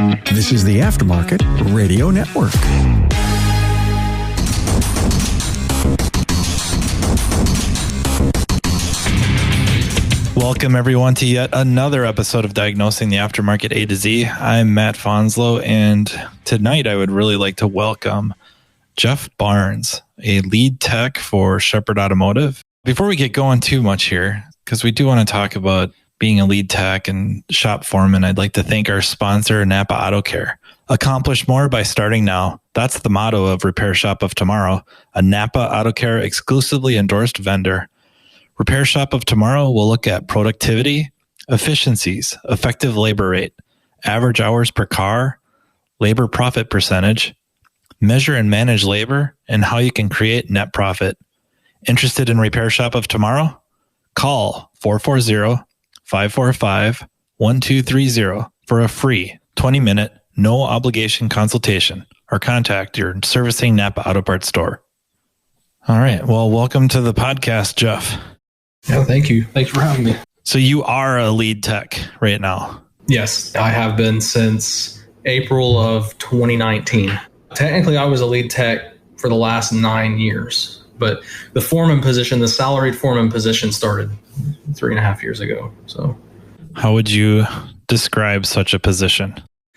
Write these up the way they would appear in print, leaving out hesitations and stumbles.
This is the Aftermarket Radio Network. Welcome, everyone, to yet another episode of Diagnosing the Aftermarket A to Z. I'm Matt Fonslow, and tonight I would really like to welcome Jeff Barnes, a lead tech for Shepherd Automotive. Before we get going too much here, because we do want to talk about being a lead tech and shop foreman, I'd like to thank our sponsor, NAPA AutoCare. Accomplish more by starting now. That's the motto of Repair Shop of Tomorrow, a NAPA AutoCare exclusively endorsed vendor. Repair Shop of Tomorrow will look at productivity, efficiencies, effective labor rate, average hours per car, labor profit percentage, measure and manage labor, and how you can create net profit. Interested in Repair Shop of Tomorrow? Call 440-545-1230 for a free 20-minute, no obligation consultation, or contact your servicing NAPA Auto Parts store. All right. Well, welcome to the podcast, Jeff. Yeah, thank you. Thanks for having me. So you are a lead tech right now? Yes, I have been since April of 2019. Technically, I was a lead tech for the last 9 years, but the foreman position, the salaried foreman position, started 3.5 years ago. So, how would you describe such a position?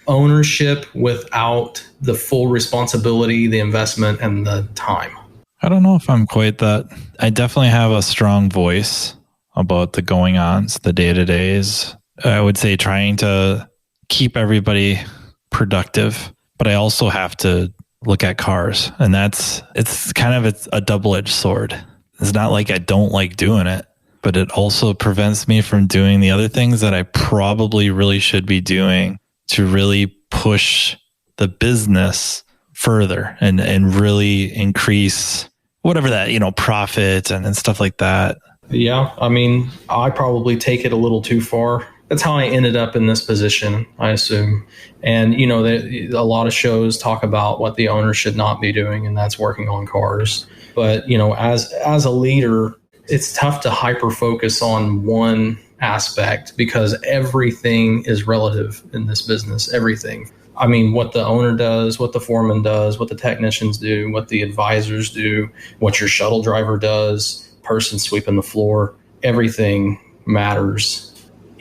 Ownership without the full responsibility, the investment, and the time. I don't know if I'm quite that. I definitely have a strong voice about the going-ons, the day-to-days. I would say trying to keep everybody productive, but I also have to look at cars, and it's a double-edged sword. It's not like I don't like doing it, but it also prevents me from doing the other things that I probably really should be doing to really push the business further and really increase whatever that, profit and stuff like that. Yeah. I mean, I probably take it a little too far. That's how I ended up in this position, I assume. And, a lot of shows talk about what the owner should not be doing, and that's working on cars. But, as a leader, it's tough to hyper focus on one aspect because everything is relative in this business, everything. I mean, what the owner does, what the foreman does, what the technicians do, what the advisors do, what your shuttle driver does, person sweeping the floor, everything matters.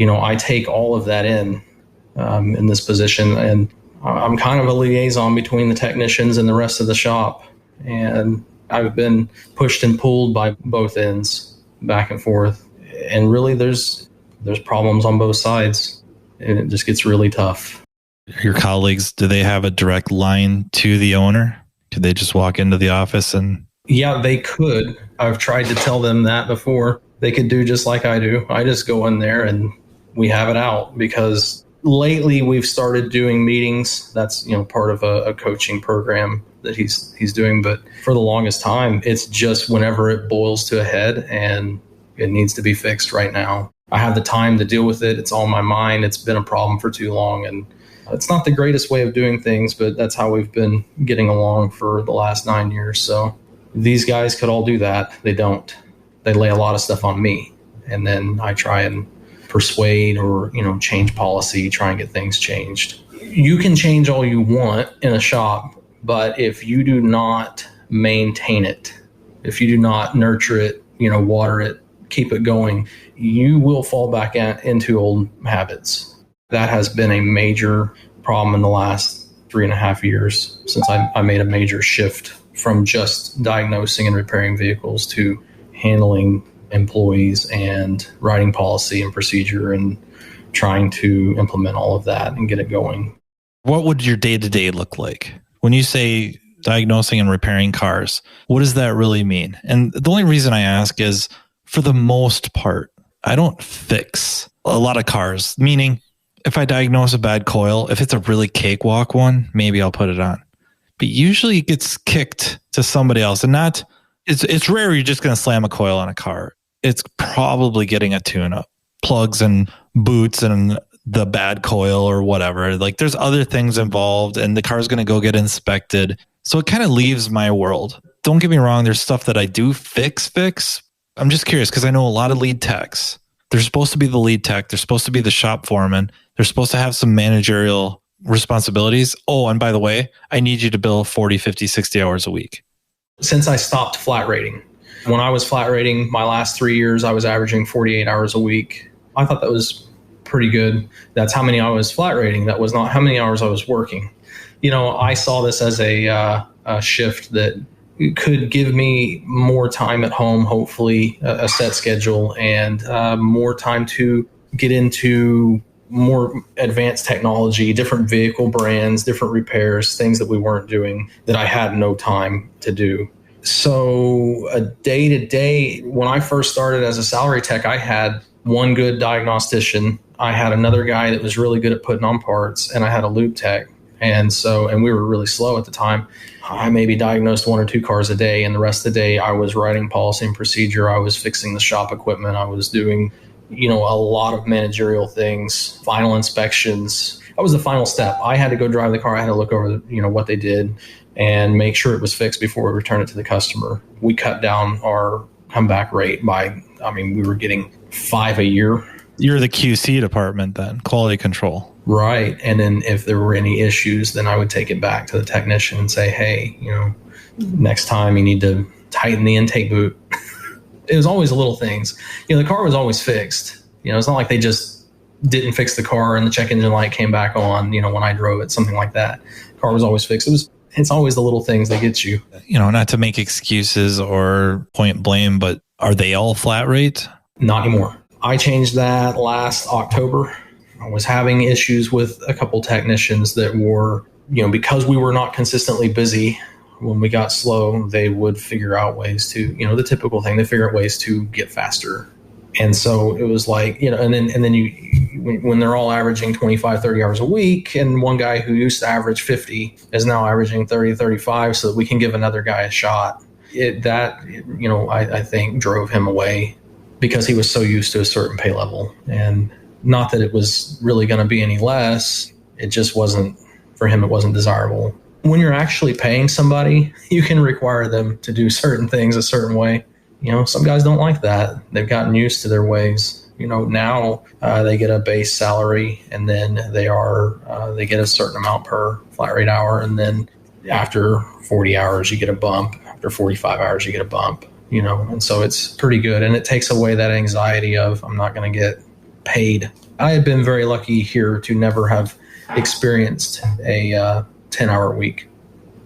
I take all of that in this position, and I'm kind of a liaison between the technicians and the rest of the shop. And I've been pushed and pulled by both ends, back and forth. And really, there's problems on both sides, and it just gets really tough. Your colleagues, do they have a direct line to the owner? Could they just walk into the office and... Yeah, they could. I've tried to tell them that before. They could do just like I do. I just go in there and we have it out, because lately we've started doing meetings. That's, part of a coaching program that he's doing. But for the longest time, it's just whenever it boils to a head and it needs to be fixed right now. I have the time to deal with it. It's on my mind. It's been a problem for too long, and it's not the greatest way of doing things, but that's how we've been getting along for the last 9 years. So these guys could all do that. They don't. They lay a lot of stuff on me, and then I try and persuade or, change policy, try and get things changed. You can change all you want in a shop, but if you do not maintain it, if you do not nurture it, water it, keep it going, you will fall back into old habits. That has been a major problem in the last 3.5 years since I made a major shift from just diagnosing and repairing vehicles to handling employees and writing policy and procedure and trying to implement all of that and get it going. What would your day-to-day look like? When you say diagnosing and repairing cars, what does that really mean? And the only reason I ask is, for the most part, I don't fix a lot of cars, meaning if I diagnose a bad coil, if it's a really cakewalk one, maybe I'll put it on. But usually it gets kicked to somebody else, and it's rare you're just going to slam a coil on a car. It's probably getting a tune-up, plugs and boots and the bad coil or whatever. Like, there's other things involved, and the car's going to go get inspected. So it kind of leaves my world. Don't get me wrong. There's stuff that I do fix. I'm just curious because I know a lot of lead techs. They're supposed to be the lead tech. They're supposed to be the shop foreman. They're supposed to have some managerial responsibilities. Oh, and by the way, I need you to bill 40, 50, 60 hours a week. Since I stopped flat rating, when I was flat rating my last 3 years, I was averaging 48 hours a week. I thought that was pretty good. That's how many I was flat rating. That was not how many hours I was working. I saw this as a shift that could give me more time at home, hopefully a set schedule, and more time to get into more advanced technology, different vehicle brands, different repairs, things that we weren't doing that I had no time to do. So a day to day, when I first started as a salary tech, I had one good diagnostician. I had another guy that was really good at putting on parts, and I had a lube tech. And we were really slow at the time. I maybe diagnosed 1 or 2 cars a day, and the rest of the day I was writing policy and procedure. I was fixing the shop equipment. I was doing, a lot of managerial things, final inspections. That was the final step. I had to go drive the car. I had to look over, what they did and make sure it was fixed before we returned it to the customer. We cut down our comeback rate by, we were getting 5 a year. You're the QC department then, quality control. Right. And then if there were any issues, then I would take it back to the technician and say, hey, next time you need to tighten the intake boot. It was always little things. The car was always fixed. It's not like they just didn't fix the car and the check engine light came back on, when I drove it, something like that. The car was always fixed. It's always the little things that get you. Not to make excuses or point blame, but are they all flat rate? Not anymore. I changed that last October. I was having issues with a couple technicians that were, because we were not consistently busy. When we got slow, they would figure out ways to, the typical thing, they figure out ways to get faster. And so it was like, and then when they're all averaging 25, 30 hours a week, and one guy who used to average 50 is now averaging 30, 35, so that we can give another guy a shot. I think drove him away because he was so used to a certain pay level. And not that it was really going to be any less. It just wasn't, for him, it wasn't desirable. When you're actually paying somebody, you can require them to do certain things a certain way. Some guys don't like that. They've gotten used to their ways. Now they get a base salary, and then they get a certain amount per flat rate hour. And then after 40 hours, you get a bump. After 45 hours, you get a bump, and so it's pretty good. And it takes away that anxiety of, I'm not going to get paid. I have been very lucky here to never have experienced a 10-hour week.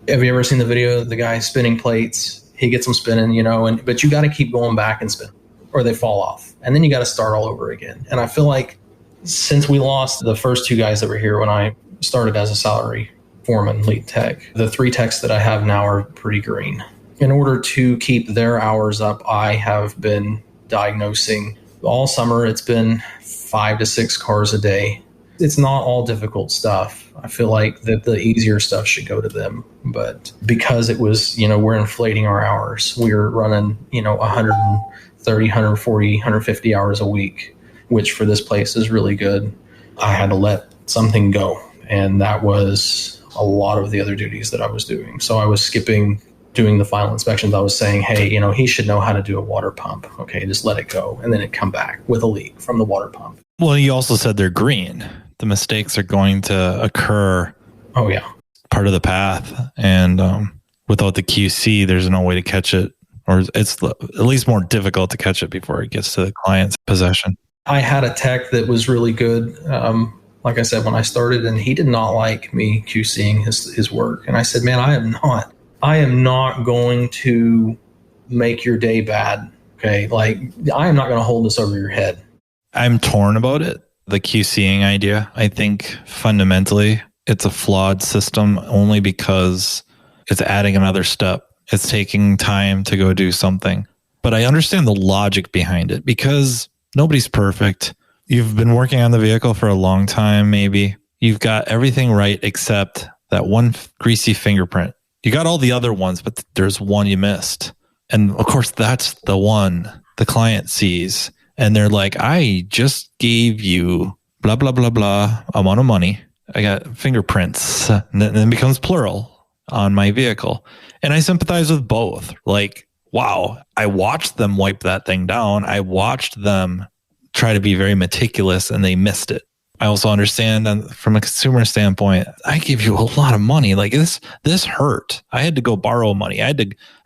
Have you ever seen the video of the guy spinning plates? He gets them spinning, but you got to keep going back and spin, or they fall off. And then you got to start all over again. And I feel like since we lost the first 2 guys that were here when I started as a salary foreman, lead tech, the 3 techs that I have now are pretty green. In order to keep their hours up, I have been diagnosing all summer. It's been 5 to 6 cars a day. It's not all difficult stuff. I feel like that the easier stuff should go to them. But because it was, we're inflating our hours. We're running, 130, 140, 150 hours a week, which for this place is really good. I had to let something go. And that was a lot of the other duties that I was doing. So I was skipping doing the final inspections. I was saying, hey, he should know how to do a water pump. Okay, just let it go. And then it come back with a leak from the water pump. Well, you also said they're green. The mistakes are going to occur. Oh, yeah. Part of the path. And without the QC, there's no way to catch it, or it's at least more difficult to catch it before it gets to the client's possession. I had a tech that was really good. Like I said, when I started, and he did not like me QCing his work. And I said, man, I am not going to make your day bad. Okay. Like, I am not going to hold this over your head. I'm torn about it. The QCing idea, I think fundamentally it's a flawed system only because it's adding another step. It's taking time to go do something. But I understand the logic behind it because nobody's perfect. You've been working on the vehicle for a long time, maybe. You've got everything right except that one greasy fingerprint. You got all the other ones, but there's one you missed. And of course, that's the one the client sees. And they're like, I just gave you blah, blah, blah, blah amount of money. I got fingerprints. And then it becomes plural on my vehicle. And I sympathize with both. Like, wow, I watched them wipe that thing down. I watched them try to be very meticulous and they missed it. I also understand from a consumer standpoint, I give you a lot of money. Like this hurt. I had to go borrow money. I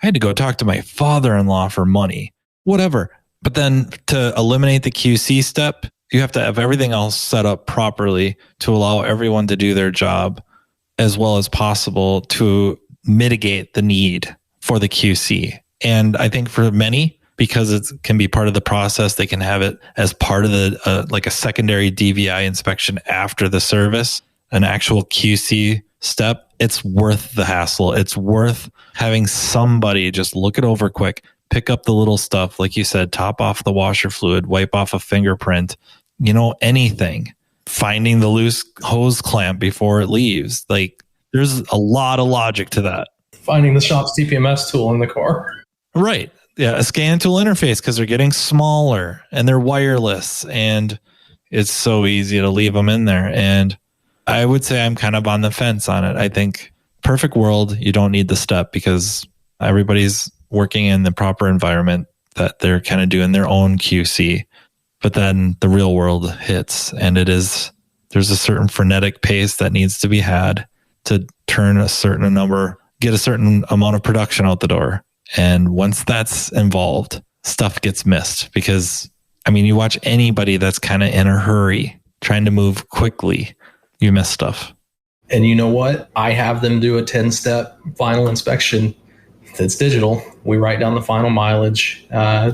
had to go talk to my father-in-law for money, whatever. But then to eliminate the QC step, you have to have everything else set up properly to allow everyone to do their job as well as possible to mitigate the need for the QC. And I think for many, because it can be part of the process, they can have it as part of the like a secondary DVI inspection after the service, an actual QC step. It's worth the hassle. It's worth having somebody just look it over quick, pick up the little stuff, like you said, top off the washer fluid, wipe off a fingerprint, anything, finding the loose hose clamp before it leaves. Like there's a lot of logic to that. Finding the shop's TPMS tool in the car. Right. Yeah, a scan tool interface because they're getting smaller and they're wireless and it's so easy to leave them in there. And I would say I'm kind of on the fence on it. I think perfect world, you don't need the step because everybody's working in the proper environment that they're kind of doing their own QC. But then the real world hits and there's a certain frenetic pace that needs to be had to turn a certain number, get a certain amount of production out the door. And once that's involved, stuff gets missed because, you watch anybody that's kind of in a hurry, trying to move quickly, you miss stuff. And you know what? I have them do a 10-step final inspection that's digital. We write down the final mileage,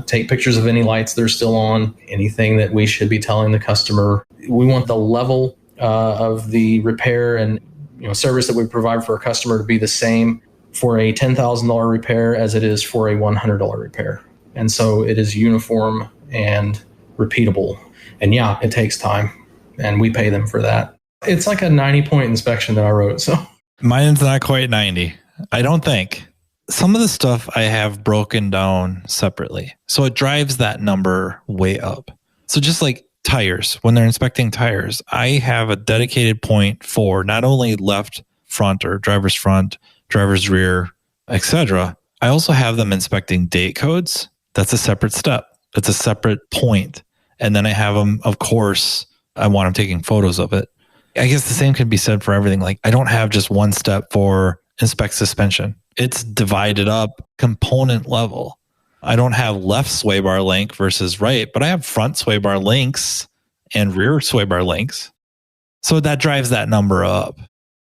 take pictures of any lights that are still on, anything that we should be telling the customer. We want the level of the repair and service that we provide for a customer to be the same for a $10,000 repair as it is for a $100 repair. And so it is uniform and repeatable. And yeah, it takes time and we pay them for that. It's like a 90-point inspection that I wrote. So mine's not quite 90. I don't think. Some of the stuff I have broken down separately. So it drives that number way up. So just like tires, when they're inspecting tires, I have a dedicated point for not only left front or driver's front, driver's rear, etc. I also have them inspecting date codes. That's a separate step. That's a separate point. And then I have them, of course, I want them taking photos of it. I guess the same can be said for everything. Like I don't have just one step for inspect suspension. It's divided up component level. I don't have left sway bar link versus right, but I have front sway bar links and rear sway bar links. So that drives that number up.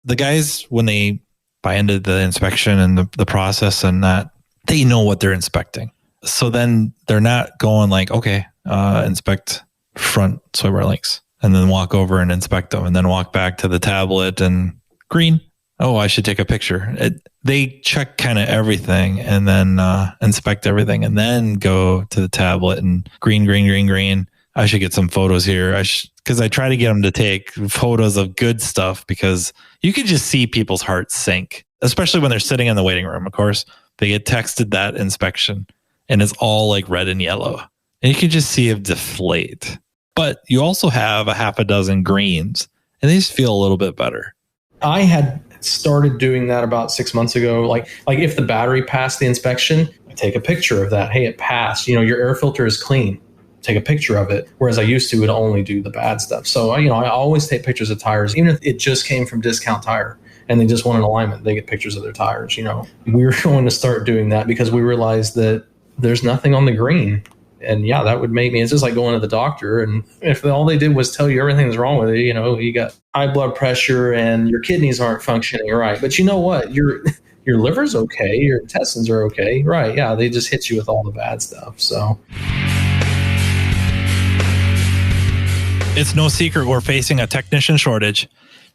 The guys, when they buy into the inspection and the process and that, they know what they're inspecting. So then they're not going like, okay, inspect front sway bar links and then walk over and inspect them and then walk back to the tablet and green. Oh, I should take a picture. They check kind of everything and then inspect everything and then go to the tablet and green. I should get some photos here. Because I try to get them to take photos of good stuff because you could just see people's hearts sink, especially when they're sitting in the waiting room. Of course, they get texted that inspection and it's all like red and yellow. And you can just see it deflate. But you also have a half a dozen greens and they just feel a little bit better. I had started doing that about 6 months ago. Like if the battery passed the inspection, I take a picture of that. Hey, it passed. Your air filter is clean. Take a picture of it. Whereas I used to would only do the bad stuff. So, I always take pictures of tires, even if it just came from Discount Tire and they just want an alignment, they get pictures of their tires. We were going to start doing that because we realized that there's nothing on the green. And yeah, that would make me, it's just like going to the doctor. And if all they did was tell you everything's wrong with it, you got high blood pressure and your kidneys aren't functioning right. But you know what? Your liver's okay. Your intestines are okay. Right. Yeah. They just hit you with all the bad stuff. So it's no secret we're facing a technician shortage.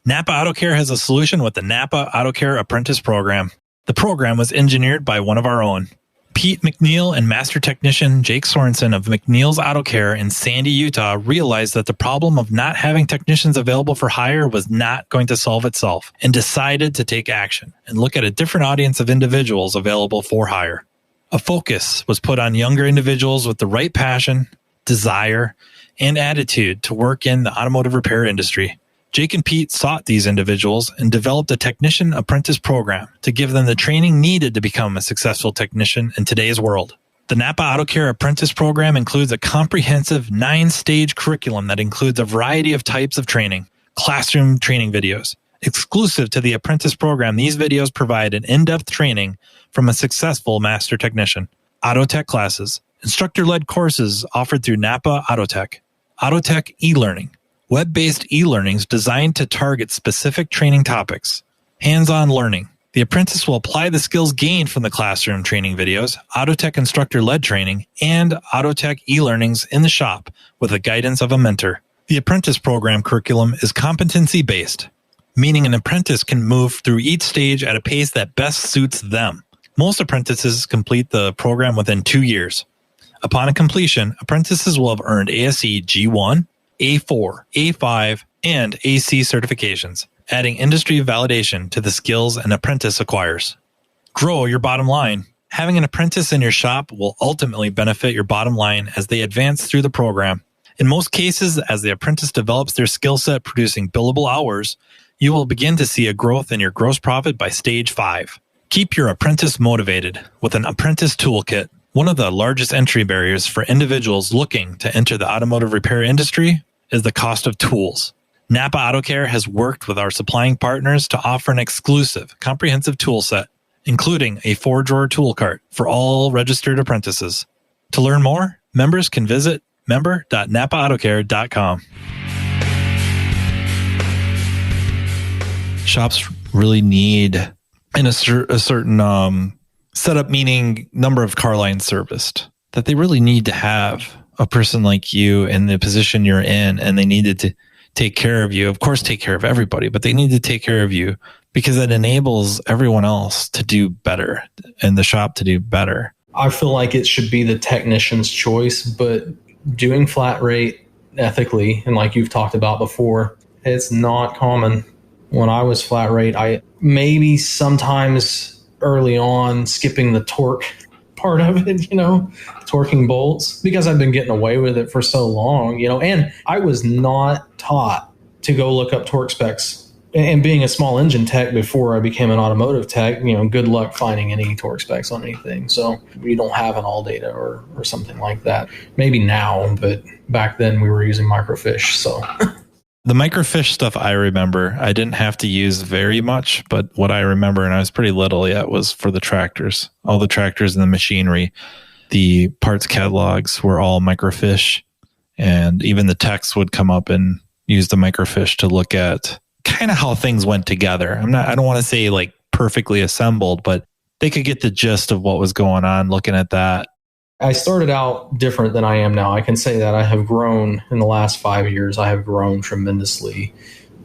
NAPA Auto Care has a solution with the NAPA Auto Care Apprentice Program. The program was engineered by one of our own. Pete McNeil and master technician Jake Sorensen of McNeil's Auto Care in Sandy, Utah realized that the problem of not having technicians available for hire was not going to solve itself and decided to take action and look at a different audience of individuals available for hire. A focus was put on younger individuals with the right passion, desire, and attitude to work in the automotive repair industry. Jake and Pete sought these individuals and developed a technician apprentice program to give them the training needed to become a successful technician in today's world. The NAPA Auto Care Apprentice Program includes a comprehensive 9-stage curriculum that includes a variety of types of training, classroom training videos. Exclusive to the apprentice program, these videos provide an in-depth training from a successful master technician. Auto Tech classes, instructor-led courses offered through NAPA Auto Tech. Auto Tech e-learning, web-based e-learnings designed to target specific training topics. Hands-on learning. The apprentice will apply the skills gained from the classroom training videos, Auto Tech instructor-led training, and Auto Tech e-learnings in the shop with the guidance of a mentor. The apprentice program curriculum is competency-based, meaning an apprentice can move through each stage at a pace that best suits them. Most apprentices complete the program within 2 years. Upon completion, apprentices will have earned ASE G1, A4, A5, and AC certifications, adding industry validation to the skills an apprentice acquires. Grow your bottom line. Having an apprentice in your shop will ultimately benefit your bottom line as they advance through the program. In most cases, as the apprentice develops their skill set producing billable hours, you will begin to see a growth in your gross profit by stage 5. Keep your apprentice motivated with an apprentice toolkit. One of the largest entry barriers for individuals looking to enter the automotive repair industry is the cost of tools. NAPA Auto Care has worked with our supplying partners to offer an exclusive, comprehensive tool set, including a 4-drawer tool cart for all registered apprentices. To learn more, members can visit member.napaautocare.com. Shops really need in a certain setup, meaning number of car lines serviced, that they really need to have a person like you in the position you're in, and they needed to take care of you. Of course, take care of everybody, but they need to take care of you because it enables everyone else to do better and the shop to do better. I feel like it should be the technician's choice, but doing flat rate ethically, and like you've talked about before, it's not common. When I was flat rate, I maybe sometimes early on skipping the torque part of it, torquing bolts, because I've been getting away with it for so long, and I was not taught to go look up torque specs. And being a small engine tech before I became an automotive tech, good luck finding any torque specs on anything. So we don't have an all data or something like that. Maybe now, but back then we were using microfiche. So the microfiche stuff I remember, I didn't have to use very much, but what I remember, and I was pretty little yet, was for the tractors. All the tractors and the machinery, the parts catalogs were all microfiche, and even the techs would come up and use the microfiche to look at kind of how things went together. I don't want to say like perfectly assembled, but they could get the gist of what was going on looking at that. I started out different than I am now. I can say that I have grown in the last 5 years. I have grown tremendously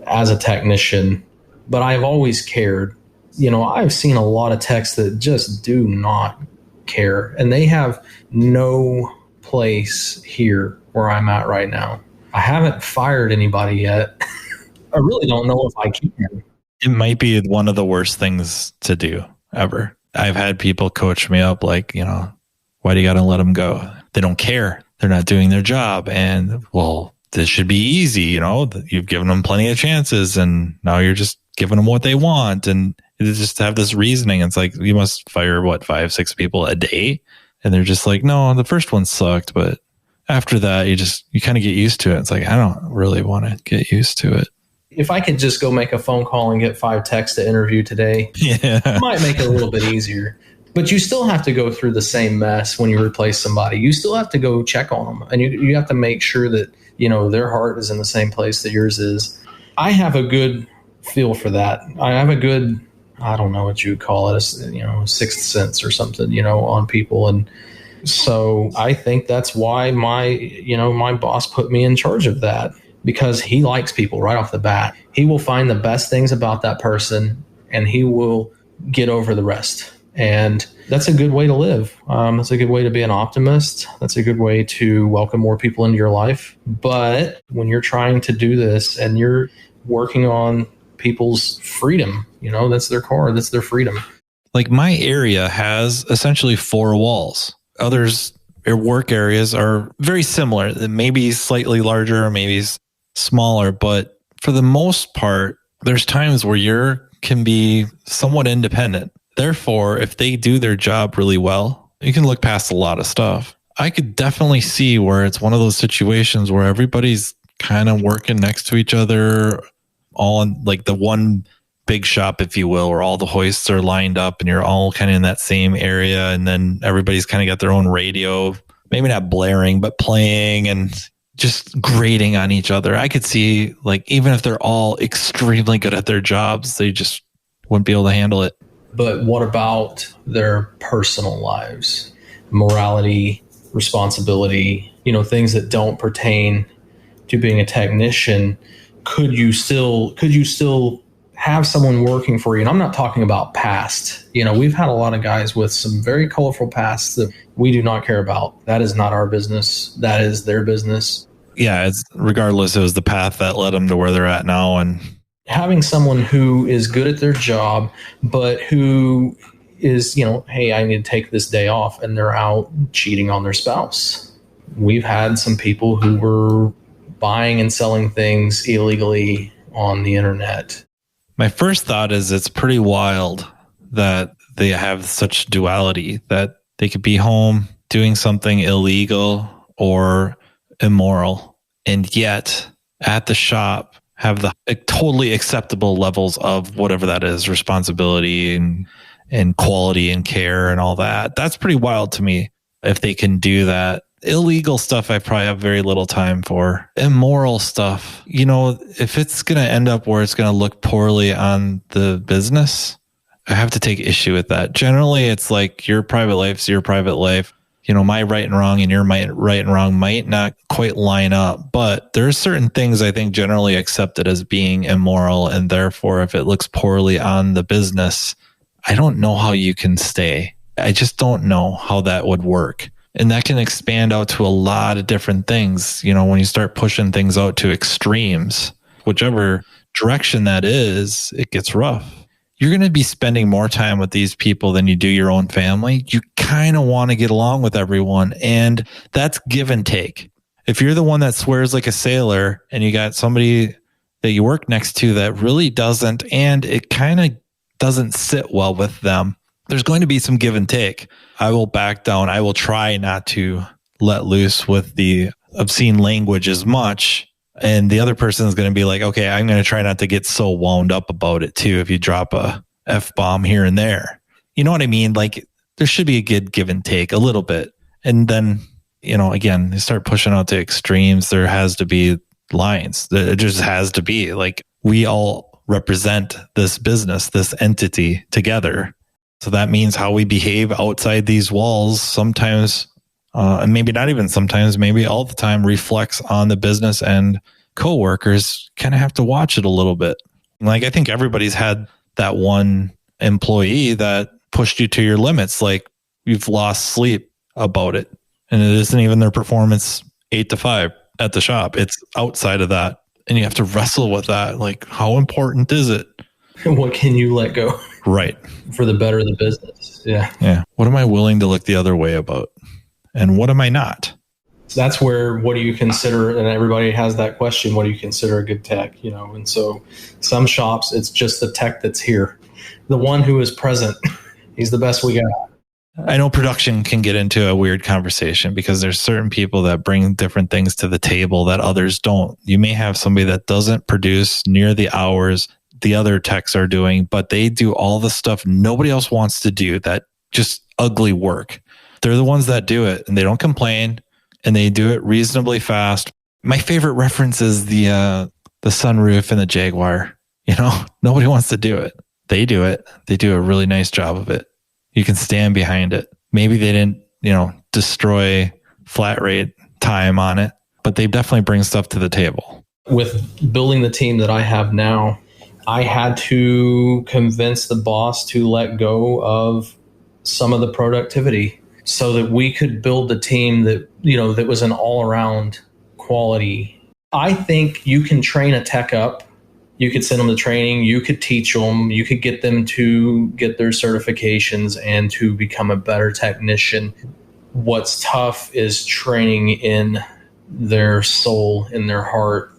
as a technician, but I've always cared. I've seen a lot of techs that just do not care, and they have no place here where I'm at right now. I haven't fired anybody yet. I really don't know if I can. It might be one of the worst things to do ever. I've had people coach me up like, why do you got to let them go? They don't care. They're not doing their job. And well, this should be easy. You've given them plenty of chances and now you're just giving them what they want. And they just have this reasoning. It's like, you must fire 5-6 people a day. And they're just like, no, the first one sucked. But after that, you kind of get used to it. It's like, I don't really want to get used to it. If I could just go make a phone call and get 5 techs to interview today, it might make it a little bit easier. But you still have to go through the same mess when you replace somebody. You still have to go check on them. And you have to make sure that, their heart is in the same place that yours is. I have a good feel for that. I have a good, I don't know what you would call it, sixth sense or something, on people. And so I think that's why my boss put me in charge of that, because he likes people right off the bat. He will find the best things about that person and he will get over the rest. And that's a good way to live. That's a good way to be an optimist. That's a good way to welcome more people into your life. But when you're trying to do this and you're working on people's freedom, that's their car, that's their freedom. Like my area has essentially 4 walls. Others, their work areas are very similar, maybe slightly larger, maybe smaller. But for the most part, there's times where you can be somewhat independent. Therefore, if they do their job really well, You can look past a lot of stuff. I could definitely see where it's one of those situations where everybody's kind of working next to each other, all in like the one big shop, if you will, where all the hoists are lined up and you're all kind of in that same area. And then everybody's kind of got their own radio, maybe not blaring, but playing and just grating on each other. I could see, like, even if they're all extremely good at their jobs, they just wouldn't be able to handle it. But what about their personal lives? Morality, responsibility, things that don't pertain to being a technician. Could you still have someone working for you? And I'm not talking about past. We've had a lot of guys with some very colorful pasts that we do not care about. That is not our business. That is their business. Yeah, it's regardless, it was the path that led them to where they're at now. And having someone who is good at their job, but who is, hey, I need to take this day off, and they're out cheating on their spouse. We've had some people who were buying and selling things illegally on the internet. My first thought is it's pretty wild that they have such duality, that they could be home doing something illegal or immoral, and yet at the shop have the totally acceptable levels of whatever that is, responsibility and quality and care and all that. That's pretty wild to me if they can do that. Illegal stuff, I probably have very little time for. Immoral stuff, if it's going to end up where it's going to look poorly on the business, I have to take issue with that. Generally, it's like your private life's your private life. My right and wrong and your right and wrong might not quite line up, but there are certain things I think generally accepted as being immoral. And therefore, if it looks poorly on the business, I don't know how you can stay. I just don't know how that would work. And that can expand out to a lot of different things. When you start pushing things out to extremes, whichever direction that is, it gets rough. You're going to be spending more time with these people than you do your own family. You kind of want to get along with everyone, and that's give and take. If you're the one that swears like a sailor and you got somebody that you work next to that really doesn't, and it kind of doesn't sit well with them, there's going to be some give and take. I will back down. I will try not to let loose with the obscene language as much. And the other person is going to be like, okay, I'm going to try not to get so wound up about it too. If you drop a F-bomb here and there, you know what I mean? Like, there should be a good give and take a little bit. And then, again, they start pushing out to extremes. There has to be lines. It just has to be like, we all represent this business, this entity together. So that means how we behave outside these walls sometimes, and maybe not even sometimes, maybe all the time, reflects on the business, and coworkers kind of have to watch it a little bit. Like, I think everybody's had that one employee that pushed you to your limits. Like, you've lost sleep about it, and it isn't even their performance 8 to 5 at the shop. It's outside of that. And you have to wrestle with that. Like, how important is it? What can you let go? Right. For the better of the business. Yeah. Yeah. What am I willing to look the other way about? And what am I not? So that's where, what do you consider? And everybody has that question. What do you consider a good tech? And so some shops, it's just the tech that's here. The one who is present. He's the best we got. I know production can get into a weird conversation because there's certain people that bring different things to the table that others don't. You may have somebody that doesn't produce near the hours the other techs are doing, but they do all the stuff nobody else wants to do, that just ugly work. They're the ones that do it, and they don't complain, and they do it reasonably fast. My favorite reference is the sunroof and the Jaguar. Nobody wants to do it. They do it. They do a really nice job of it. You can stand behind it. Maybe they didn't, destroy flat rate time on it, but they definitely bring stuff to the table. With building the team that I have now, I had to convince the boss to let go of some of the productivity so that we could build the team that, that was an all-around quality. I think you can train a tech up. You could send them to training. You could teach them. You could get them to get their certifications and to become a better technician. What's tough is training in their soul, in their heart,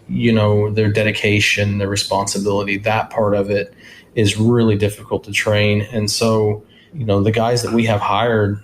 their dedication, their responsibility. That part of it is really difficult to train. And so, the guys that we have hired,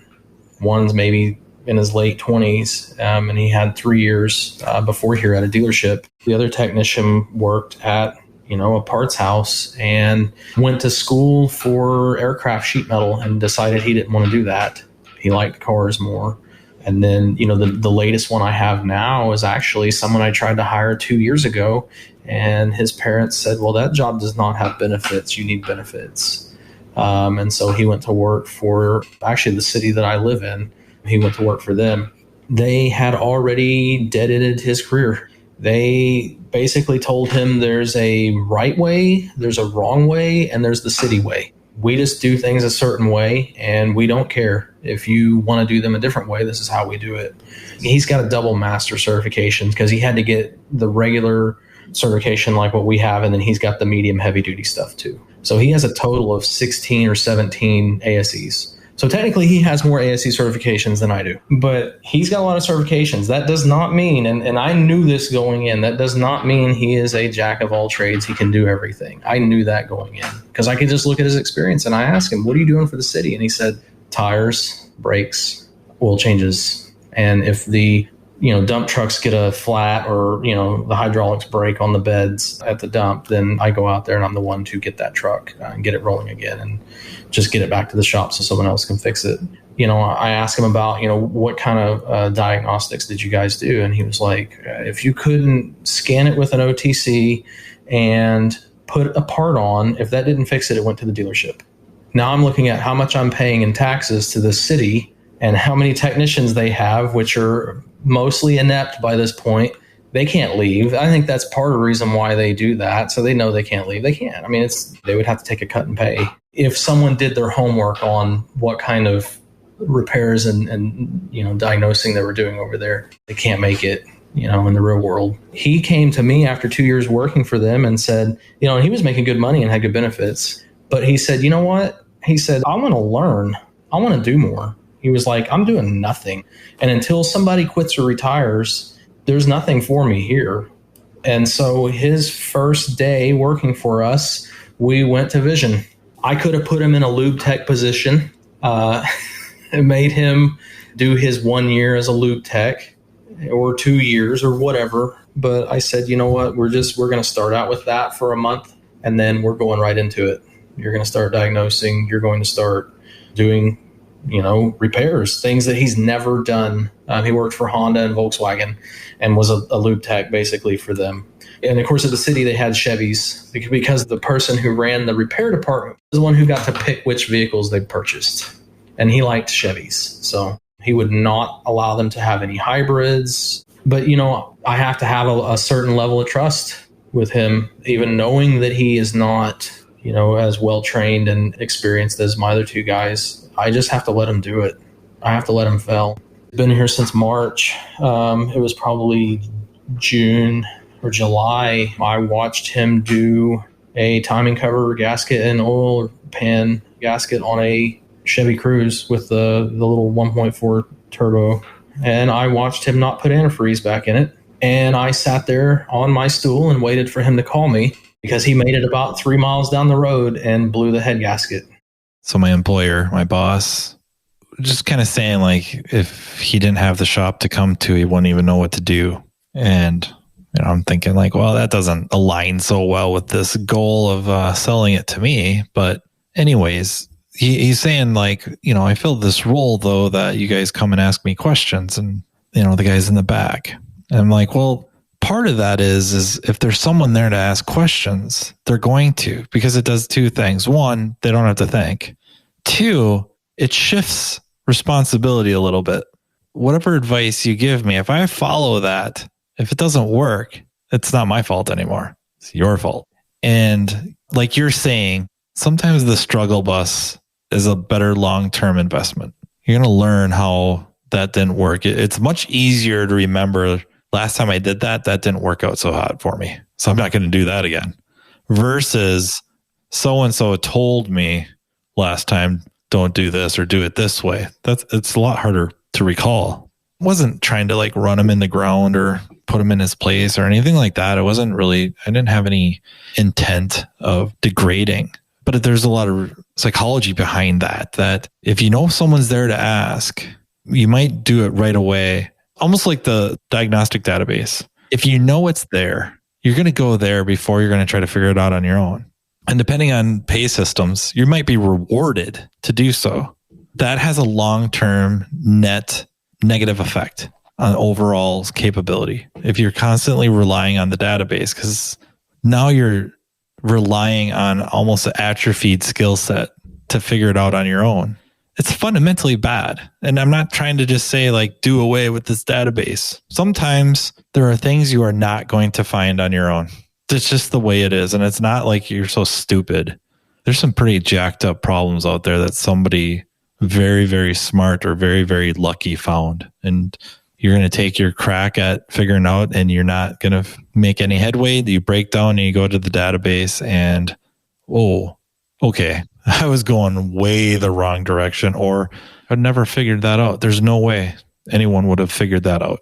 One's maybe in his late 20s, and he had 3 years before here at a dealership. The other technician worked at a parts house and went to school for aircraft sheet metal and decided he didn't want to do that. He liked cars more. And then, the latest one I have now is actually someone I tried to hire 2 years ago, and his parents said, well, that job does not have benefits. You need benefits. And so he went to work for actually the city that I live in. He went to work for them. They had already dead-ended his career. They basically told him there's a right way, there's a wrong way, and there's the city way. We just do things a certain way, and we don't care. If you want to do them a different way, this is how we do it. He's got a double master certification because he had to get the regular certification like what we have, and then he's got the medium heavy duty stuff too. So he has a total of 16 or 17 ASEs. So technically he has more ASE certifications than I do, but he's got a lot of certifications. That does not mean, and I knew this going in, that does not mean he is a jack of all trades. He can do everything. I knew that going in because I could just look at his experience, and I asked him, what are you doing for the city? And he said, tires, brakes, oil changes. And if the dump trucks get a flat or, the hydraulics break on the beds at the dump, then I go out there and I'm the one to get that truck and get it rolling again and just get it back to the shop so someone else can fix it. I asked him about, what kind of diagnostics did you guys do? And he was like, if you couldn't scan it with an OTC and put a part on, if that didn't fix it, it went to the dealership. Now I'm looking at how much I'm paying in taxes to the city and how many technicians they have, which are mostly inept by this point. They can't leave. I think that's part of the reason why they do that. So they know they can't leave. They can't. I mean, they would have to take a cut and pay. If someone did their homework on what kind of repairs and diagnosing they were doing over there, they can't make it, in the real world. He came to me after 2 years working for them and said, and he was making good money and had good benefits. But he said, you know what? He said, I want to learn. I want to do more. He was like, I'm doing nothing. And until somebody quits or retires, there's nothing for me here. And so his first day working for us, we went to Vision. I could have put him in a lube tech position, and made him do his 1 year as a lube tech or 2 years or whatever. But I said, you know what? We're going to start out with that for a month, and then we're going right into it. You're going to start diagnosing. You're going to start doing repairs, things that he's never done. He worked for Honda and Volkswagen and was a lube tech basically for them. And of course, at the city, they had Chevys because the person who ran the repair department was the one who got to pick which vehicles they purchased. And he liked Chevys. So he would not allow them to have any hybrids. But, I have to have a certain level of trust with him, even knowing that he is not, as well trained and experienced as my other two guys. I just have to let him do it. I have to let him fail. Been here since March. It was probably June or July. I watched him do a timing cover gasket and oil pan gasket on a Chevy Cruze with the little 1.4 turbo. And I watched him not put antifreeze back in it. And I sat there on my stool and waited for him to call me because he made it about 3 miles down the road and blew the head gasket. So my employer, my boss, just kind of saying like, if he didn't have the shop to come to, he wouldn't even know what to do. And I'm thinking like, well, that doesn't align so well with this goal of selling it to me. But anyways, he's saying like, I filled this role though that you guys come and ask me questions, and the guy's in the back. And I'm like, well, part of that is if there's someone there to ask questions, they're going to, because it does two things. One, they don't have to think. Two, it shifts responsibility a little bit. Whatever advice you give me, if I follow that, if it doesn't work, it's not my fault anymore. It's your fault. And like you're saying, sometimes the struggle bus is a better long-term investment. You're going to learn how that didn't work. It's much easier to remember last time I did that didn't work out so hot for me, so I'm not going to do that again. Versus so-and-so told me last time, don't do this or do it this way. It's a lot harder to recall. I wasn't trying to like run him in the ground or put him in his place or anything like that. I didn't have any intent of degrading, but there's a lot of psychology behind that if someone's there to ask, you might do it right away, almost like the diagnostic database. If you know it's there, you're going to go there before you're going to try to figure it out on your own. And depending on pay systems, you might be rewarded to do so. That has a long-term net negative effect on overall capability. If you're constantly relying on the database, because now you're relying on almost an atrophied skill set to figure it out on your own. It's fundamentally bad. And I'm not trying to just say like, do away with this database. Sometimes there are things you are not going to find on your own. It's just the way it is. And it's not like you're so stupid. There's some pretty jacked up problems out there that somebody very, very smart or very, very lucky found. And you're going to take your crack at figuring out and you're not going to make any headway. You break down and you go to the database and, oh, okay, I was going way the wrong direction, or I'd never figured that out. There's no way anyone would have figured that out.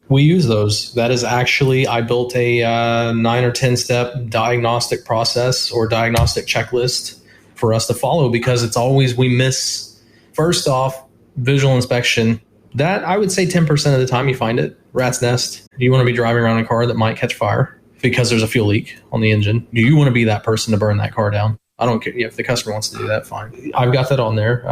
We use those. That is actually, I built a 9 or 10 step diagnostic process or diagnostic checklist for us to follow, because it's always, we miss, first off, visual inspection. That I would say 10% of the time you find it. Rat's nest. Do you want to be driving around a car that might catch fire because there's a fuel leak on the engine? Do you want to be that person to burn that car down? I don't care. If the customer wants to do that, fine. I've got that on there.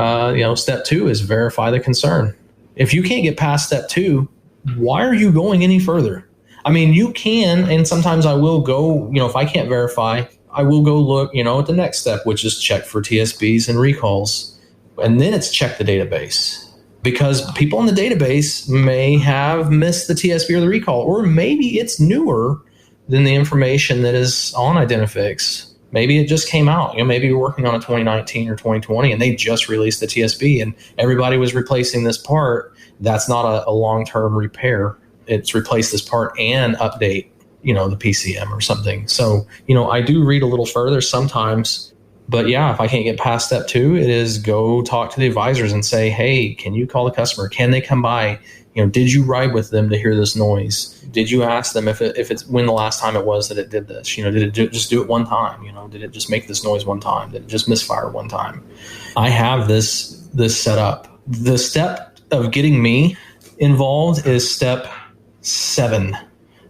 Step 2 is verify the concern. If you can't get past step 2, why are you going any further? I mean, you can, and sometimes I will go, if I can't verify, I will go look, at the next step, which is check for TSBs and recalls. And then it's check the database, because people in the database may have missed the TSB or the recall, or maybe it's newer than the information that is on Identifix. Maybe it just came out. Maybe you're working on a 2019 or 2020 and they just released the TSB and everybody was replacing this part. That's not a long-term repair. It's replace this part and update, the PCM or something. So, I do read a little further sometimes. But yeah, if I can't get past step 2, it is go talk to the advisors and say, hey, can you call the customer? Can they come by? Did you ride with them to hear this noise? Did you ask them if it's when the last time it was that it did this? Did it just do it one time? Did it just make this noise one time? Did it just misfire one time? I have this set up. The step of getting me involved is step 7.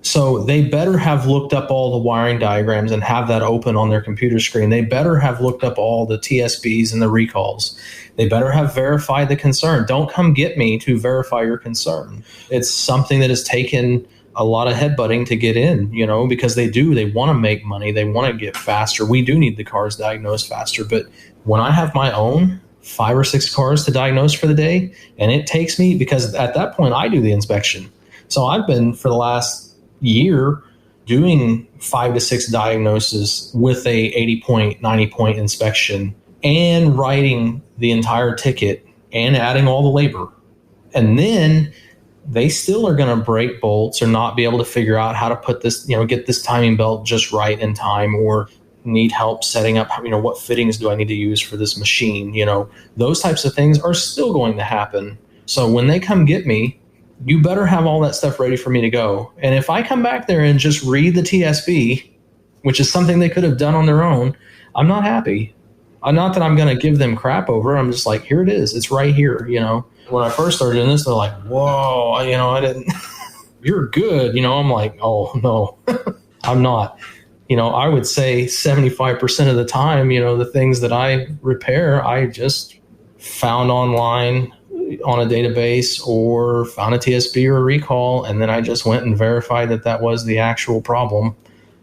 So they better have looked up all the wiring diagrams and have that open on their computer screen. They better have looked up all the TSBs and the recalls. They better have verified the concern. Don't come get me to verify your concern. It's something that has taken a lot of headbutting to get in, because they want to make money. They want to get faster. We do need the cars diagnosed faster. But when I have my own 5 or 6 cars to diagnose for the day, and it takes me, because at that point I do the inspection. So I've been for the last year doing 5 to 6 diagnoses with a 80-point, 90-point inspection and writing the entire ticket and adding all the labor. And then they still are going to break bolts or not be able to figure out how to put this, get this timing belt just right in time, or need help setting up, what fittings do I need to use for this machine? Those types of things are still going to happen. So when they come get me, you better have all that stuff ready for me to go. And if I come back there and just read the TSB, which is something they could have done on their own, I'm not happy. Not that I'm going to give them crap over. I'm just like, here it is. It's right here. When I first started doing this, they're like, whoa, I didn't, you're good. I'm like, oh no, I'm not. I would say 75% of the time, the things that I repair, I just found online on a database or found a TSB or a recall, and then I just went and verified that was the actual problem.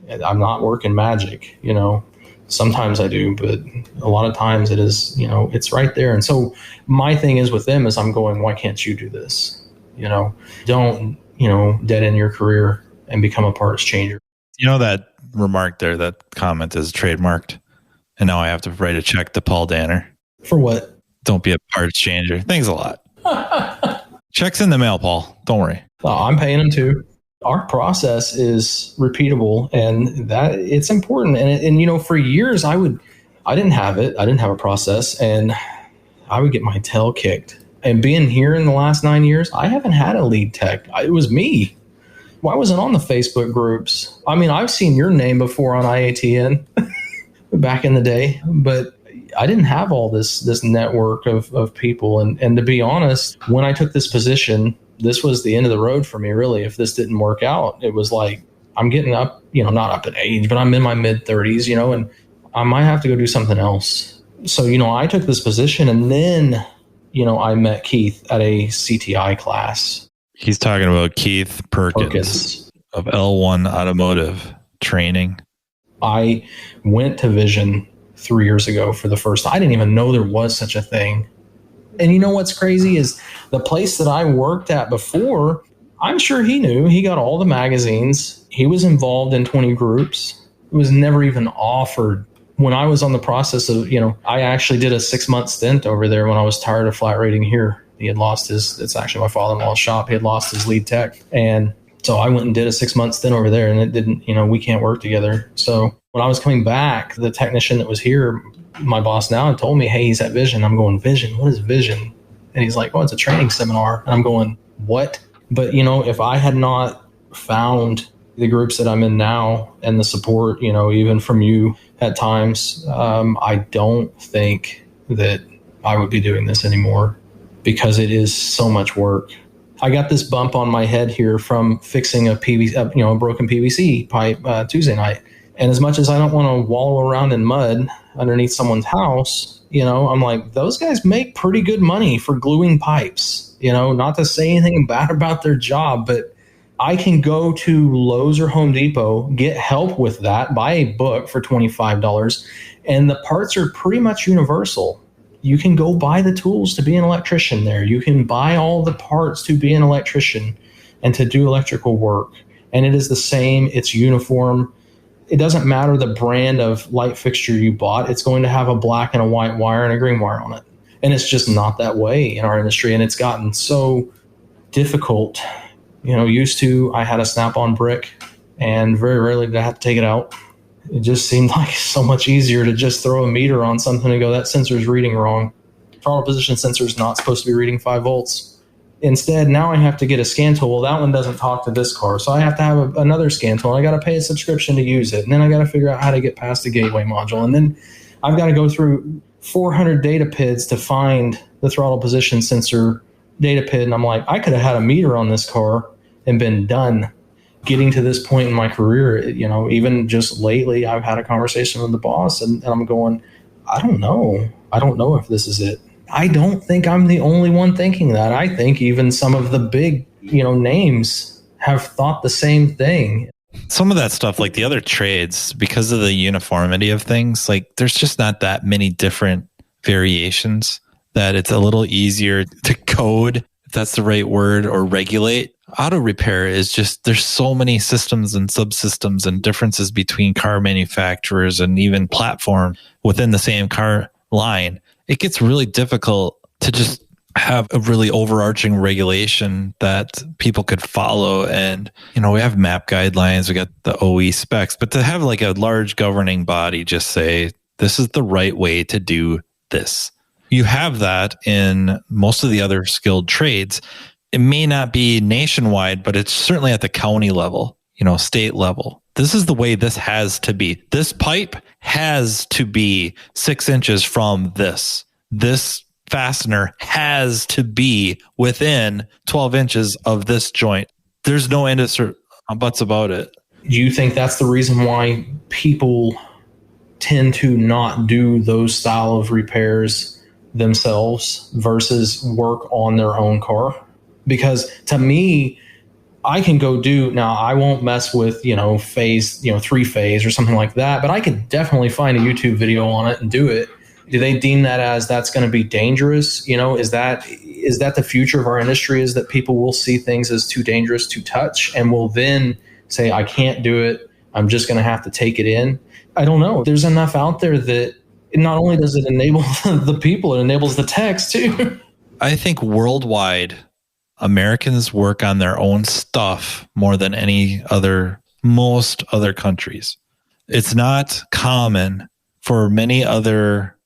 I'm not working magic, Sometimes I do, but a lot of times it is, it's right there. And so my thing is with them is I'm going, why can't you do this? Don't, dead end your career and become a parts changer. That remark there, that comment is trademarked. And now I have to write a check to Paul Danner. For what? Don't be a parts changer. Thanks a lot. Check's in the mail, Paul. Don't worry. I'm paying them too. Our process is repeatable, and that it's important. And for years I didn't have it. I didn't have a process, and I would get my tail kicked. And being here in the last 9 years, I haven't had a lead tech. It was me. Well, I wasn't on the Facebook groups. I mean, I've seen your name before on IATN back in the day, but I didn't have all this network of people. And to be honest, when I took this position, this was the end of the road for me, really. If this didn't work out, it was like, I'm getting up, not up in age, but I'm in my mid 30s, and I might have to go do something else. So, I took this position, and then, I met Keith at a CTI class. He's talking about Keith Perkins of L1 Automotive Training. I went to Vision 3 years ago for the first time. I didn't even know there was such a thing. And what's crazy is the place that I worked at before, I'm sure he knew. He got all the magazines. He was involved in 20 groups. It was never even offered. When I was on the process of, I actually did a 6-month stint over there when I was tired of flat rating here. He had lost it's actually my father-in-law's shop. He had lost his lead tech. And so I went and did a 6-month stint over there, and it didn't, we can't work together. So when I was coming back, the technician that was here, my boss now, had told me, hey, he's at Vision. I'm going, Vision? What is Vision? And he's like, oh, it's a training seminar. And I'm going, what? But, if I had not found the groups that I'm in now and the support, even from you at times, I don't think that I would be doing this anymore, because it is so much work. I got this bump on my head here from fixing a broken PVC pipe Tuesday night. And as much as I don't want to wallow around in mud underneath someone's house, I'm like, those guys make pretty good money for gluing pipes, not to say anything bad about their job, but I can go to Lowe's or Home Depot, get help with that, buy a book for $25, and the parts are pretty much universal. You can go buy the tools to be an electrician there. You can buy all the parts to be an electrician and to do electrical work. And it is the same. It's uniform. It doesn't matter the brand of light fixture you bought. It's going to have a black and a white wire and a green wire on it. And it's just not that way in our industry. And it's gotten so difficult. Used to, I had a snap-on brick, and very rarely did I have to take it out. It just seemed like so much easier to just throw a meter on something and go, that sensor's reading wrong. Throttle position sensor is not supposed to be reading 5 volts. Instead, now I have to get a scan tool. Well, that one doesn't talk to this car, so I have to have another scan tool. I got to pay a subscription to use it, and then I got to figure out how to get past the gateway module, and then I've got to go through 400 data PIDs to find the throttle position sensor data PID, and I'm like, I could have had a meter on this car and been done. Getting to this point in my career, even just lately, I've had a conversation with the boss, and I'm going, I don't know. I don't know if this is it. I don't think I'm the only one thinking that. I think even some of the big, names have thought the same thing. Some of that stuff, like the other trades, because of the uniformity of things, like there's just not that many different variations that it's a little easier to code, if that's the right word, or regulate. Auto repair is just, there's so many systems and subsystems and differences between car manufacturers and even platform within the same car line. It gets really difficult to just have a really overarching regulation that people could follow. And, we have MAP guidelines, we got the OE specs, but to have like a large governing body just say, this is the right way to do this. You have that in most of the other skilled trades. It may not be nationwide, but it's certainly at the county level, state level. This is the way this has to be. This pipe has to be 6 inches from this. This fastener has to be within 12 inches of this joint. There's no end of buts about it. Do you think that's the reason why people tend to not do those style of repairs themselves versus work on their own car? Because to me, I can go now I won't mess with, phase, 3-phase or something like that, but I could definitely find a YouTube video on it and do it. Do they deem that as that's going to be dangerous? Is that the future of our industry, is that people will see things as too dangerous to touch and will then say, I can't do it. I'm just going to have to take it in. I don't know. There's enough out there that not only does it enable the people, it enables the techs too. I think worldwide, Americans work on their own stuff more than most other countries. It's not common for many other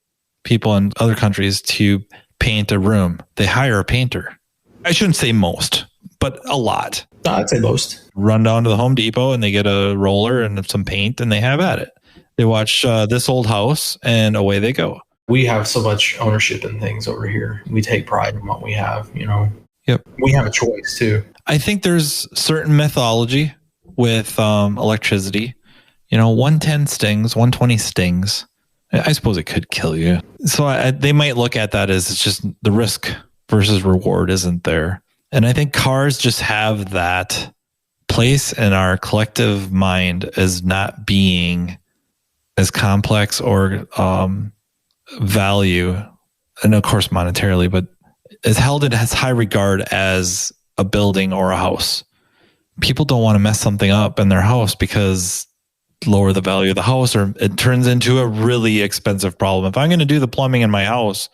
people in other countries to paint a room. They hire a painter. I shouldn't say most, but a lot. I'd say most. Run down to the Home Depot and they get a roller and some paint and they have at it. They watch This Old House and away they go. We have so much ownership in things over here. We take pride in what we have, Yep. We have a choice too. I think there's certain mythology with electricity. 110 stings, 120 stings. I suppose it could kill you. So they might look at that as it's just the risk versus reward isn't there. And I think cars just have that place in our collective mind as not being as complex or value, and of course monetarily, but is held in as high regard as a building or a house. People don't want to mess something up in their house because lower the value of the house, or it turns into a really expensive problem. If I'm going to do the plumbing in my house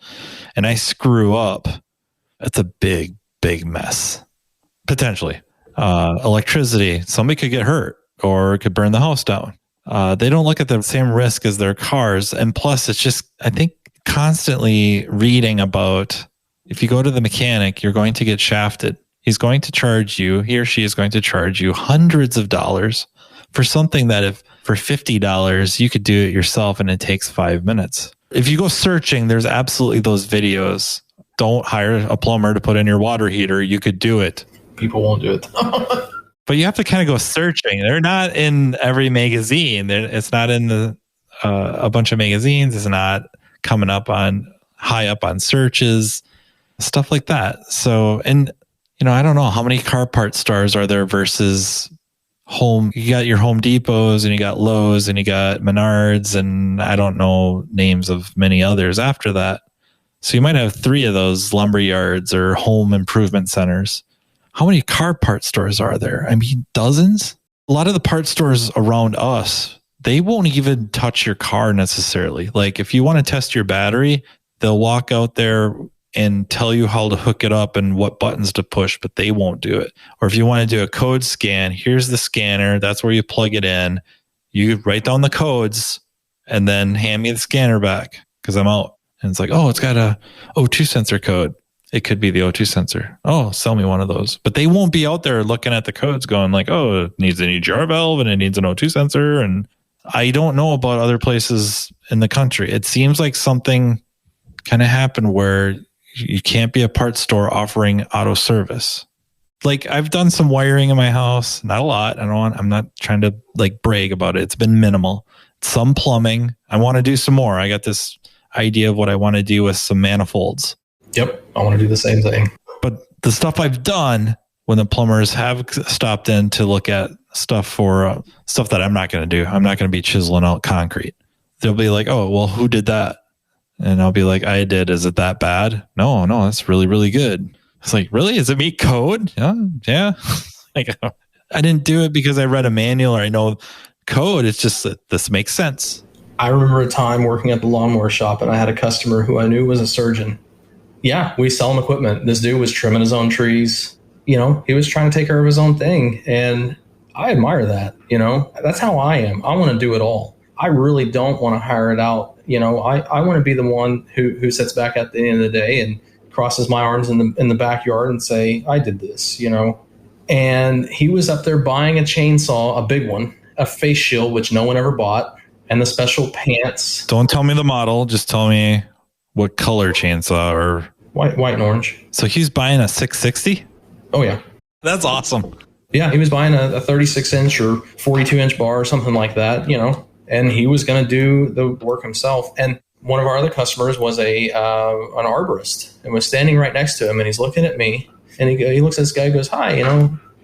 and I screw up, that's a big, big mess. Potentially. Electricity, somebody could get hurt or could burn the house down. They don't look at the same risk as their cars. And plus, it's just, I think, constantly reading about if you go to the mechanic, you're going to get shafted. He's going to charge you, he or she is going to charge you hundreds of dollars for something that if for $50, you could do it yourself and it takes 5 minutes. If you go searching, there's absolutely those videos. Don't hire a plumber to put in your water heater. You could do it. People won't do it. But you have to kind of go searching. They're not in every magazine. It's not in a bunch of magazines. It's not coming up high up on searches, stuff like that. So, and I don't know how many car part stores are there versus home. You got your Home Depots and you got Lowe's and you got Menards, and I don't know names of many others after that. So you might have 3 of those lumber yards or home improvement centers. How many car part stores are there? I mean, dozens. A lot of the part stores around us, they won't even touch your car necessarily. Like if you want to test your battery, they'll walk out there and tell you how to hook it up and what buttons to push, but they won't do it. Or if you want to do a code scan, here's the scanner. That's where you plug it in. You write down the codes and then hand me the scanner back because I'm out. And it's like, oh, it's got a O2 sensor code. It could be the O2 sensor. Oh, sell me one of those. But they won't be out there looking at the codes going like, oh, it needs an EGR valve and it needs an O2 sensor. And I don't know about other places in the country. It seems like something kind of happened where you can't be a parts store offering auto service. Like I've done some wiring in my house, not a lot. I'm not trying to like brag about it. It's been minimal. Some plumbing. I want to do some more. I got this idea of what I want to do with some manifolds. Yep. I want to do the same thing. But the stuff I've done when the plumbers have stopped in to look at stuff for stuff that I'm not going to do. I'm not going to be chiseling out concrete. They'll be like, oh, well, who did that? And I'll be like, I did. Is it that bad? No, that's really, really good. It's like, really? Does it meet code? Yeah. Like, I didn't do it because I read a manual or I know code. It's just that this makes sense. I remember a time working at the lawnmower shop and I had a customer who I knew was a surgeon. Yeah, we sell him equipment. This dude was trimming his own trees. He was trying to take care of his own thing. And I admire that. That's how I am. I want to do it all. I really don't want to hire it out. I want to be the one who sits back at the end of the day and crosses my arms in the backyard and say, I did this, And he was up there buying a chainsaw, a big one, a face shield, which no one ever bought, and the special pants. Don't tell me the model. Just tell me what color chainsaw or white and orange. So he's buying a 660? Oh, yeah. That's awesome. Yeah, he was buying a 36-inch or 42-inch bar or something like that, and he was going to do the work himself. And one of our other customers was an arborist and was standing right next to him, and he's looking at me, and he looks at this guy and goes, hi,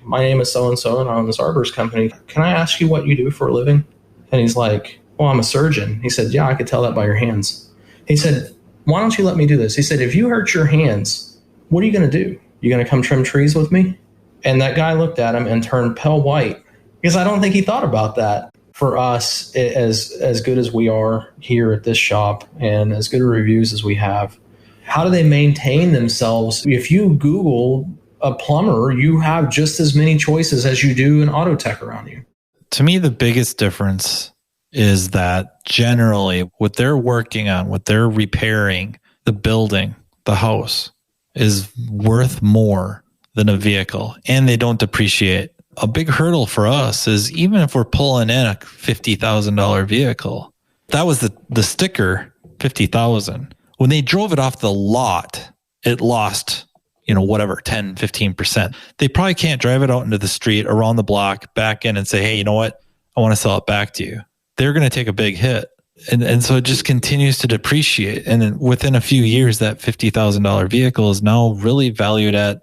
my name is so-and-so, and I own this arborist company. Can I ask you what you do for a living? And he's like, well, I'm a surgeon. He said, yeah, I could tell that by your hands. He said, why don't you let me do this? He said, if you hurt your hands, what are you going to do? You going to come trim trees with me? And that guy looked at him and turned pale white because I don't think he thought about that. For us, as good as we are here at this shop and as good reviews as we have, how do they maintain themselves? If you Google a plumber, you have just as many choices as you do an auto tech around you. To me, the biggest difference is that generally what they're working on, what they're repairing, the building, the house, is worth more than a vehicle, and they don't depreciate. A big hurdle for us is even if we're pulling in a $50,000 vehicle, that was the sticker $50,000. When they drove it off the lot, it lost, whatever, 10, 15%. They probably can't drive it out into the street, around the block, back in and say, hey, you know what? I want to sell it back to you. They're going to take a big hit. And so it just continues to depreciate. And then within a few years, that $50,000 vehicle is now really valued at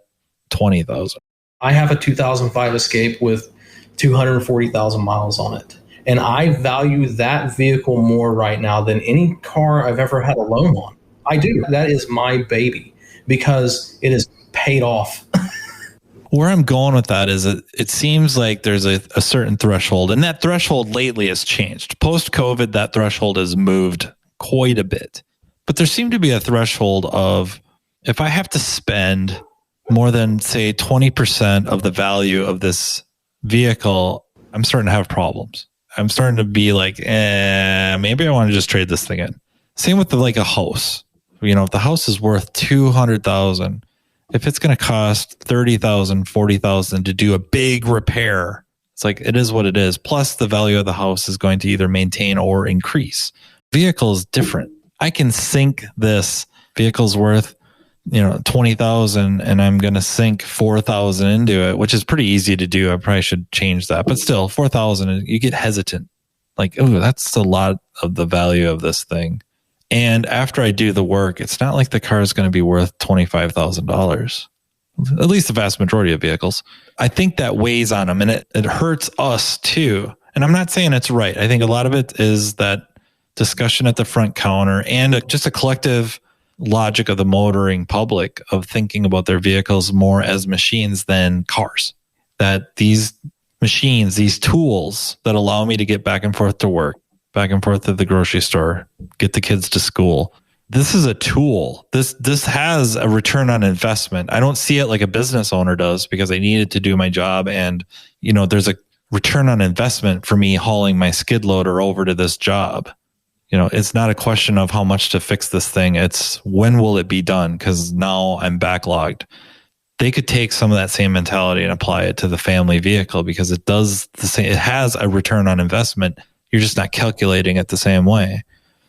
$20,000. I have a 2005 Escape with 240,000 miles on it. And I value that vehicle more right now than any car I've ever had a loan on. I do. That is my baby because it is paid off. Where I'm going with that is it seems like there's a certain threshold, and that threshold lately has changed. Post-COVID, that threshold has moved quite a bit. But there seemed to be a threshold of, if I have to spend more than, say, 20% of the value of this vehicle, I'm starting to have problems. I'm starting to be like, maybe I want to just trade this thing in. Same with a house. If the house is worth $200,000, if it's going to cost $30,000, $40,000 to do a big repair, it's like, it is what it is. Plus the value of the house is going to either maintain or increase. Vehicle is different. I can sink this vehicle's worth, $20,000 and I'm going to sink $4,000 into it, which is pretty easy to do. I probably should change that, but still $4,000, you get hesitant. Like, oh, that's a lot of the value of this thing. And after I do the work, it's not like the car is going to be worth $25,000, at least the vast majority of vehicles. I think that weighs on them, and it hurts us too. And I'm not saying it's right. I think a lot of it is that discussion at the front counter and just a collective logic of the motoring public of thinking about their vehicles more as machines than cars. That these machines, these tools that allow me to get back and forth to work, back and forth to the grocery store, get the kids to school. This is a tool. This has a return on investment. I don't see it like a business owner does because I need it to do my job. And, there's a return on investment for me hauling my skid loader over to this job. It's not a question of how much to fix this thing. It's when will it be done? Because now I'm backlogged. They could take some of that same mentality and apply it to the family vehicle because it does the same. It has a return on investment. You're just not calculating it the same way.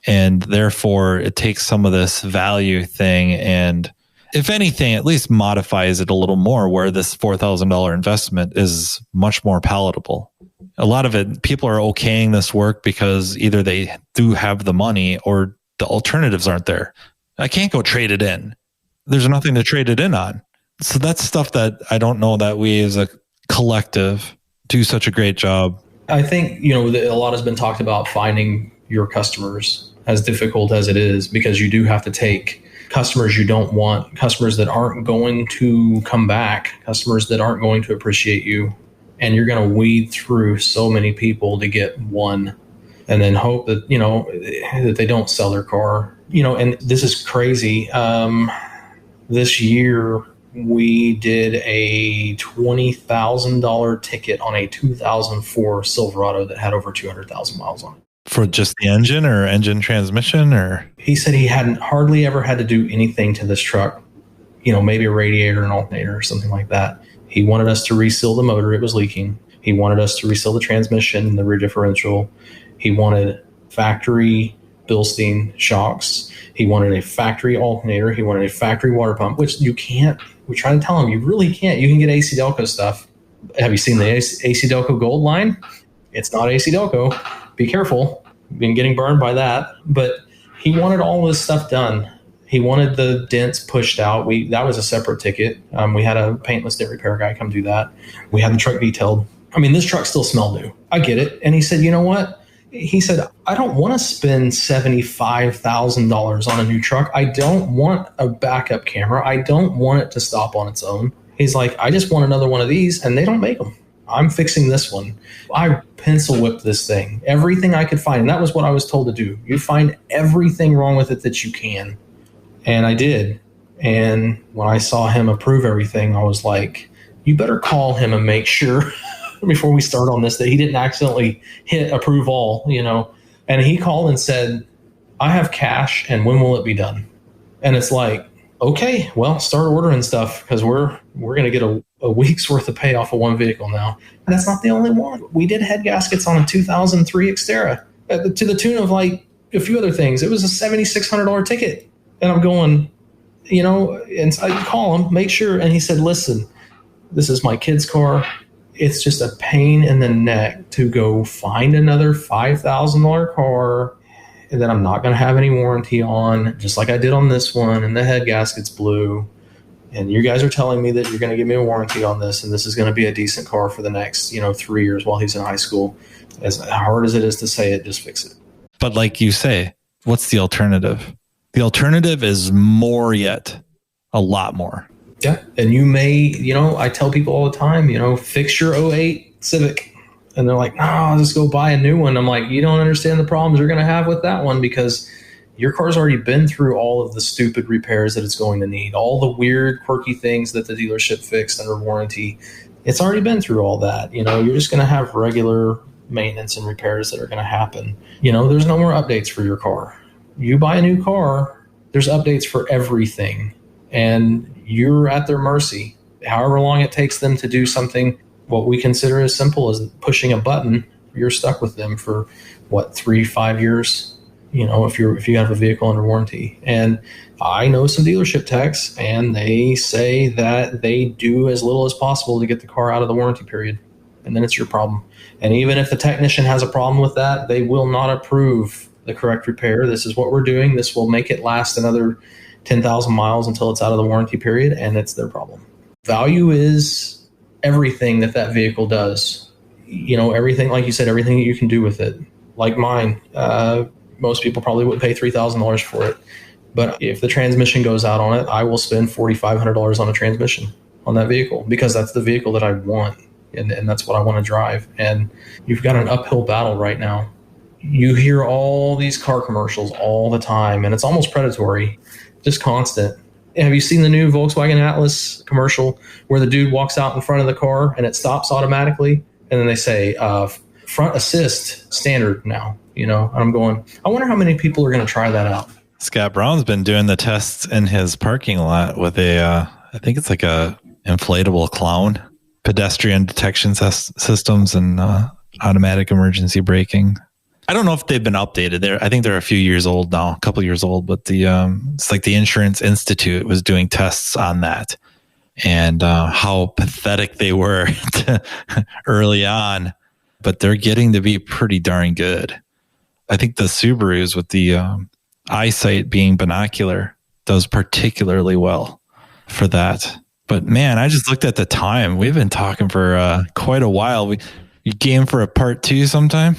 And therefore, it takes some of this value thing and, if anything, at least modifies it a little more where this $4,000 investment is much more palatable. A lot of it, people are okaying this work because either they do have the money or the alternatives aren't there. I can't go trade it in. There's nothing to trade it in on. So that's stuff that I don't know that we as a collective do such a great job. I think, a lot has been talked about finding your customers, as difficult as it is, because you do have to take customers you don't want, customers that aren't going to come back, customers that aren't going to appreciate you. And you're going to weed through so many people to get one and then hope that, that they don't sell their car, and this is crazy. This year we did a $20,000 ticket on a 2004 Silverado that had over 200,000 miles on it. For just the engine or engine transmission? Or he said he hadn't hardly ever had to do anything to this truck, maybe a radiator, an alternator or something like that. He wanted us to reseal the motor. It was leaking. He wanted us to reseal the transmission and the rear differential. He wanted factory Bilstein shocks. He wanted a factory alternator. He wanted a factory water pump, which you can't. We try to tell him you really can't. You can get AC Delco stuff. Have you seen the AC Delco Gold line? It's not AC Delco. Be careful. Been getting burned by that. But he wanted all this stuff done. He wanted the dents pushed out. That was a separate ticket. We had a paintless dent repair guy come do that. We had the truck detailed. This truck still smelled new. I get it. And he said, you know what? He said, I don't want to spend $75,000 on a new truck. I don't want a backup camera. I don't want it to stop on its own. He's like, I just want another one of these, and they don't make them. I'm fixing this one. I pencil whipped this thing, everything I could find. And that was what I was told to do. You find everything wrong with it that you can. And I did. And when I saw him approve everything, I was like, you better call him and make sure before we start on this that he didn't accidentally hit approve all, And he called and said, I have cash, and when will it be done? And it's like, okay, well, start ordering stuff because we're going to get a week's worth of pay off of one vehicle now. And that's not the only one. We did head gaskets on a 2003 Xterra to the tune of it a few other things. It was a $7,600 ticket. And I'm going, and so I call him, make sure. And he said, listen, this is my kid's car. It's just a pain in the neck to go find another $5,000 car and that I'm not going to have any warranty on, just like I did on this one, and the head gasket's blue. And you guys are telling me that you're going to give me a warranty on this, and this is going to be a decent car for the next, 3 years while he's in high school. As hard as it is to say it, just fix it. But like you say, what's the alternative? The alternative is more yet, a lot more. Yeah. And you may, I tell people all the time, fix your 08 Civic. And they're like, no, I'll just go buy a new one. I'm like, you don't understand the problems you're going to have with that one, because your car's already been through all of the stupid repairs that it's going to need, all the weird, quirky things that the dealership fixed under warranty. It's already been through all that. You're just going to have regular maintenance and repairs that are going to happen. There's no more updates for your car. You buy a new car, there's updates for everything, and you're at their mercy. However long it takes them to do something, what we consider as simple as pushing a button, you're stuck with them for 3-5 years, if you have a vehicle under warranty. And I know some dealership techs, and they say that they do as little as possible to get the car out of the warranty period, and then it's your problem. And even if the technician has a problem with that, they will not approve the correct repair. This is what we're doing. This will make it last another 10,000 miles until it's out of the warranty period, and it's their problem. Value is everything that vehicle does. Everything, like you said, everything that you can do with it. Like mine, most people probably would pay $3,000 for it. But if the transmission goes out on it, I will spend $4,500 on a transmission on that vehicle, because that's the vehicle that I want. And that's what I want to drive. And you've got an uphill battle right now. You hear all these car commercials all the time, and it's almost predatory, just constant. Have you seen the new Volkswagen Atlas commercial where the dude walks out in front of the car and it stops automatically? And then they say, front assist standard now, and I'm going, I wonder how many people are going to try that out. Scott Brown's been doing the tests in his parking lot with I think it's like a inflatable clown, pedestrian detection systems and automatic emergency braking. I don't know if they've been updated. I think they're a few years old now, a couple years old, but it's like the Insurance Institute was doing tests on that, and how pathetic they were early on, but they're getting to be pretty darn good. I think the Subarus with the eyesight being binocular does particularly well for that. But man, I just looked at the time. We've been talking for quite a while. You game for a part 2 sometime?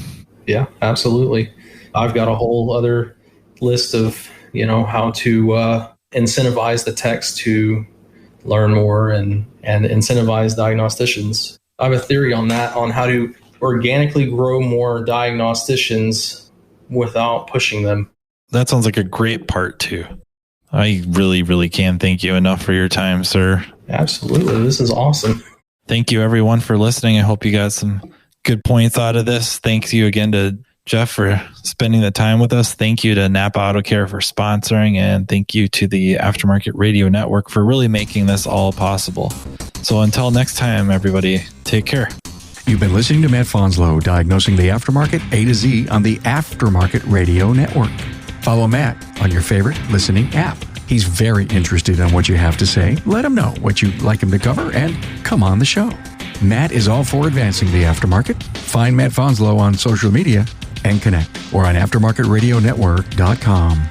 Yeah, absolutely. I've got a whole other list of, how to incentivize the techs to learn more and incentivize diagnosticians. I have a theory on that, on how to organically grow more diagnosticians without pushing them. That sounds like a great part 2. I really, really can't thank you enough for your time, sir. Absolutely. This is awesome. Thank you, everyone, for listening. I hope you got some good points out of this. Thank you again to Jeff for spending the time with us. Thank you to NAPA Auto Care for sponsoring, and thank you to the Aftermarket Radio Network for really making this all possible. So until next time, everybody, take care. You've been listening to Matt Fonslow, diagnosing the aftermarket A to Z on the Aftermarket Radio Network. Follow Matt on your favorite listening app. He's very interested in what you have to say. Let him know what you'd like him to cover and come on the show. Matt is all for advancing the aftermarket. Find Matt Fonslow on social media and connect, or on aftermarketradionetwork.com.